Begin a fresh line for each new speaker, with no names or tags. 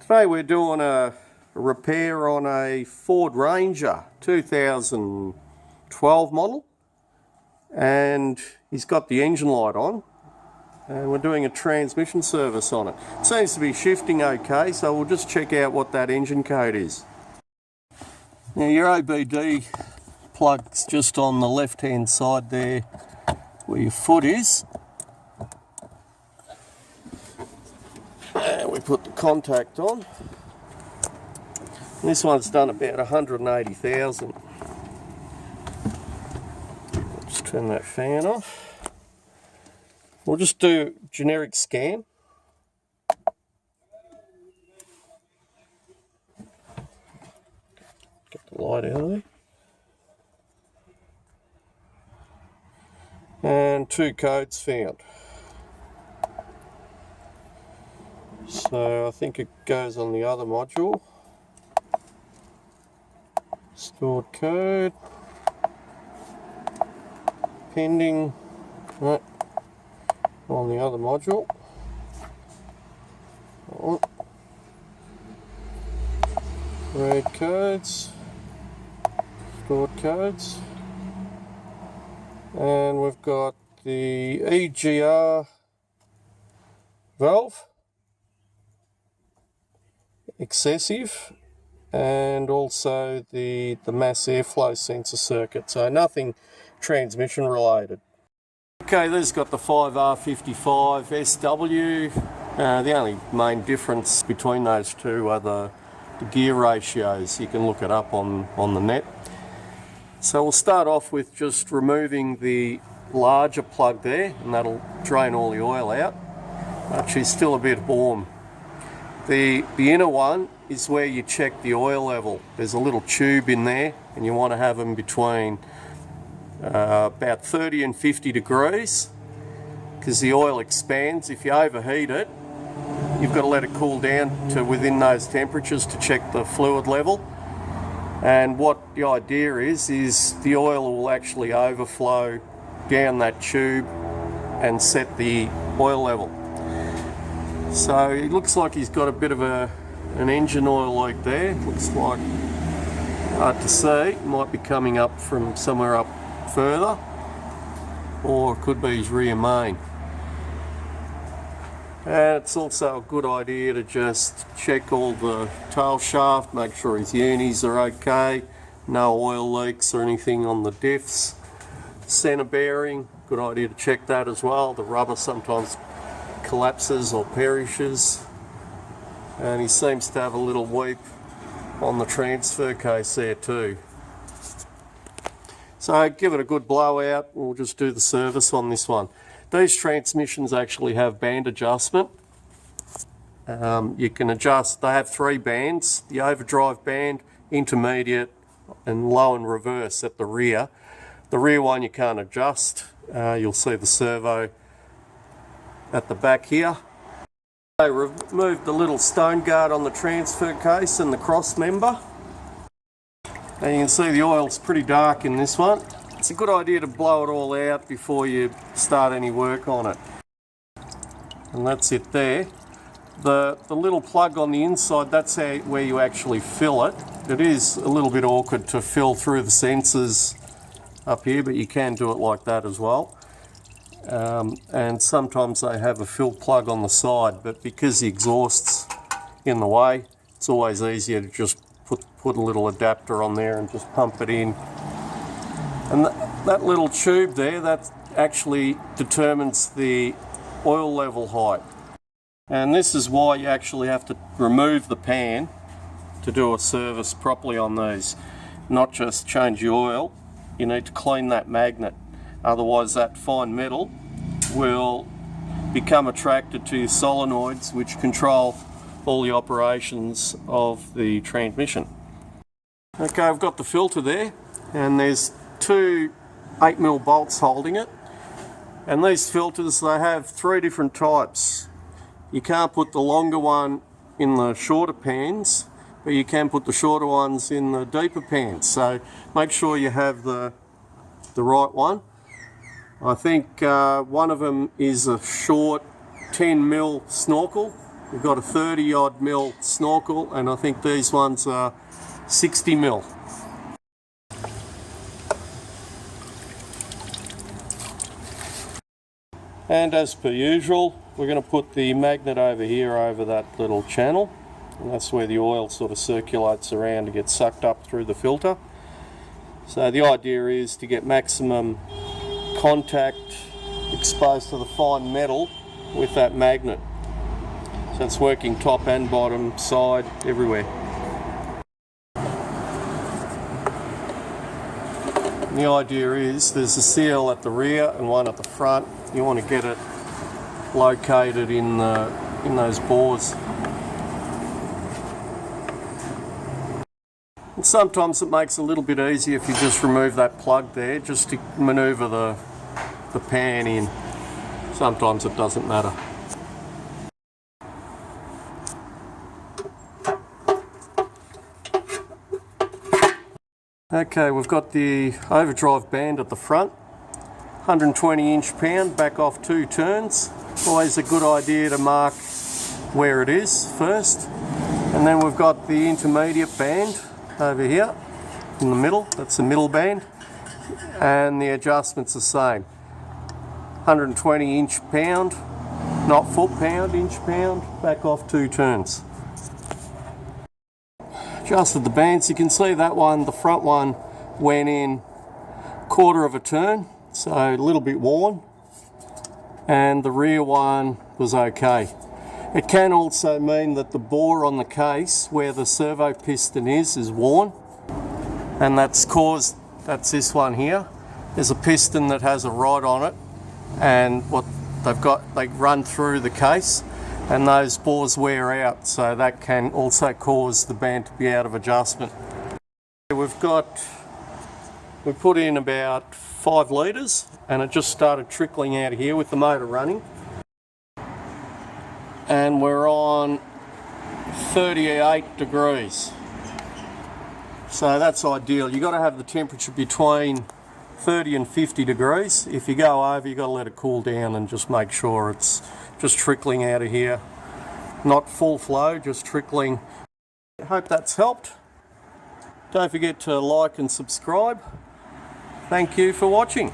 Today we're doing a repair on a Ford Ranger 2012 model, and he's got the engine light on and we're doing a transmission service on it. It seems to be shifting okay, so we'll just check out what that engine code is. Now your OBD plug's just on the left hand side there where your foot is. And we put the contact on. This one's done about 180,000. Just turn that fan off. We'll just do a generic scan. Get the light out of there. And 2 codes found. So I think it goes on the other module. Stored code. Pending. Right. On the other module. Read codes. Stored codes. And we've got the EGR valve. Excessive, and also the mass airflow sensor circuit, so nothing transmission related. Okay, this has got the 5R55SW. The only main difference between those two are the gear ratios. You can look it up on the net. So we'll start off with just removing the larger plug there, and that'll drain all the oil out. Actually, still a bit warm. The inner one is where you check the oil level. There's a little tube in there, and you want to have them between about 30 and 50 degrees, because the oil expands. If you overheat it, you've got to let it cool down to within those temperatures to check the fluid level. And what the idea is the oil will actually overflow down that tube and set the oil level. So it looks like he's got a bit of an engine oil leak there. Looks like, hard to see, might be coming up from somewhere up further, or it could be his rear main. And it's also a good idea to just check all the tail shaft, make sure his unis are okay, no oil leaks or anything on the diffs. Centre bearing, good idea to check that as well. The rubber sometimes collapses or perishes, and he seems to have a little weep on the transfer case there too. So give it a good blowout. We'll just do the service on this one. These transmissions actually have band adjustment. You can adjust, they have 3 bands: the overdrive band, intermediate, and low and reverse at the rear. The rear one you can't adjust. You'll see the servo at the back here. I removed the little stone guard on the transfer case and the cross member, and you can see the oil's pretty dark in this one. It's a good idea to blow it all out before you start any work on it. And that's it there. The little plug on the inside, that's where you actually fill it. It is a little bit awkward to fill through the sensors up here, but you can do it like that as well. And sometimes they have a fill plug on the side, but because the exhaust's in the way, it's always easier to just put a little adapter on there and just pump it in. And that little tube there, that actually determines the oil level height. And this is why you actually have to remove the pan to do a service properly on these. Not just change the oil, you need to clean that magnet. Otherwise that fine metal will become attracted to your solenoids, which control all the operations of the transmission. Okay, I've got the filter there, and there's 2 8mm bolts holding it. And these filters, they have 3 different types. You can't put the longer one in the shorter pans, but you can put the shorter ones in the deeper pans. So make sure you have the right one. I think one of them is a short 10mm snorkel, We've got a 30 odd mil snorkel, and I think these ones are 60 mil. And as per usual, we're going to put the magnet over here over that little channel, and that's where the oil sort of circulates around to get sucked up through the filter. So the idea is to get maximum contact exposed to the fine metal with that magnet. So it's working top and bottom, side, everywhere. And the idea is there's a seal at the rear and one at the front. You want to get it located in those bores. And sometimes it makes it a little bit easier if you just remove that plug there, just to maneuver the pan in. Sometimes it doesn't matter. Okay, we've got the overdrive band at the front, 120 inch-pound, back off 2 turns. Always a good idea to mark where it is first. And then we've got the intermediate band over here in the middle, that's the middle band, and the adjustment's the same. 120 inch-pound, not foot-pound, inch-pound, back off 2 turns. Adjusted the bands. You can see that one, the front one, went in 1/4 of a turn, so a little bit worn, and the rear one was okay. It can also mean that the bore on the case where the servo piston is worn, and that's this one here. There's a piston that has a rod on it, and what they run through the case, and those bores wear out, so that can also cause the band to be out of adjustment. We put in about 5 litres, and it just started trickling out of here with the motor running. And we're on 38 degrees. So that's ideal. You've got to have the temperature between 30 and 50 degrees. If you go over, you've got to let it cool down and just make sure it's just trickling out of here. Not full flow, just trickling. I hope that's helped. Don't forget to like and subscribe. Thank you for watching.